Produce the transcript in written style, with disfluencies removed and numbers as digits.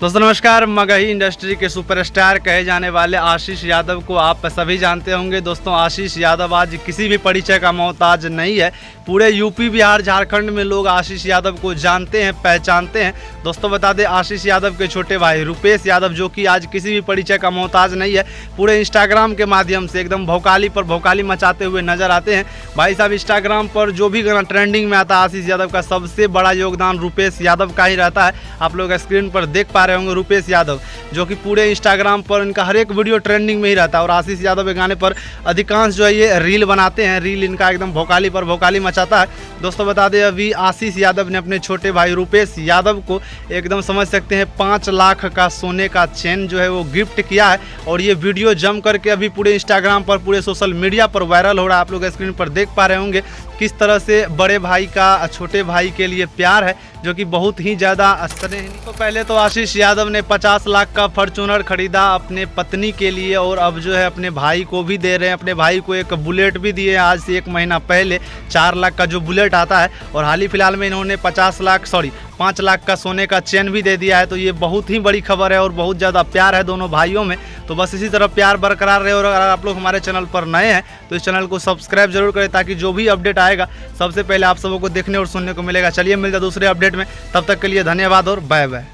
दोस्तों नमस्कार। मगही इंडस्ट्री के सुपरस्टार कहे जाने वाले आशीष यादव को आप सभी जानते होंगे। दोस्तों आशीष यादव आज किसी भी परिचय का मोहताज नहीं है। पूरे यूपी बिहार झारखंड में लोग आशीष यादव को जानते हैं, पहचानते हैं। दोस्तों बता दें, आशीष यादव के छोटे भाई रुपेश यादव जो कि आज किसी भी परिचय का मोहताज नहीं है, पूरे इंस्टाग्राम के माध्यम से एकदम भौकाली पर भौकाली मचाते हुए नजर आते हैं। भाई साहब इंस्टाग्राम पर जो भी गाना ट्रेंडिंग में आता है आशीष यादव का सबसे बड़ा योगदान रुपेश यादव का ही रहता है। आप लोग स्क्रीन पर देख पा रहे होंगे रुपेश यादव जो कि पूरे इंस्टाग्राम पर इनका हर एक वीडियो ट्रेंडिंग में ही रहता है। और आशीष यादव के गाने पर अधिकांश जो है ये रील बनाते हैं। रील इनका एकदम भौकाली पर भौकाली मचाता है। दोस्तों बता दें, अभी आशीष यादव ने अपने छोटे भाई रुपेश यादव को एकदम समझ सकते हैं 5 लाख का सोने का चेन जो है वो गिफ्ट किया है। और ये वीडियो जम करके अभी पूरे इंस्टाग्राम पर, पूरे सोशल मीडिया पर वायरल हो रहा है। आप लोग स्क्रीन पर देख पा रहे होंगे किस तरह से बड़े भाई का छोटे भाई के लिए प्यार है, जो कि बहुत ही ज़्यादा स्नेह। तो पहले तो आशीष यादव ने 50 लाख का फॉर्च्यूनर खरीदा अपने पत्नी के लिए, और अब जो है अपने भाई को भी दे रहे हैं। अपने भाई को एक बुलेट भी दिए आज से 1 महीना पहले, 4 लाख का जो बुलेट आता है। और हाल ही फिलहाल में इन्होंने 5 लाख का सोने का चेन भी दे दिया है। तो ये बहुत ही बड़ी खबर है और बहुत ज़्यादा प्यार है दोनों भाइयों में। तो बस इसी तरह प्यार बरकरार रहे। और अगर आप लोग हमारे चैनल पर नए हैं तो इस चैनल को सब्सक्राइब जरूर करें, ताकि जो भी अपडेट आएगा सबसे पहले आप सबों को देखने और सुनने को मिलेगा। चलिए मिलते हैं दूसरे अपडेट में, तब तक के लिए धन्यवाद और बाय बाय।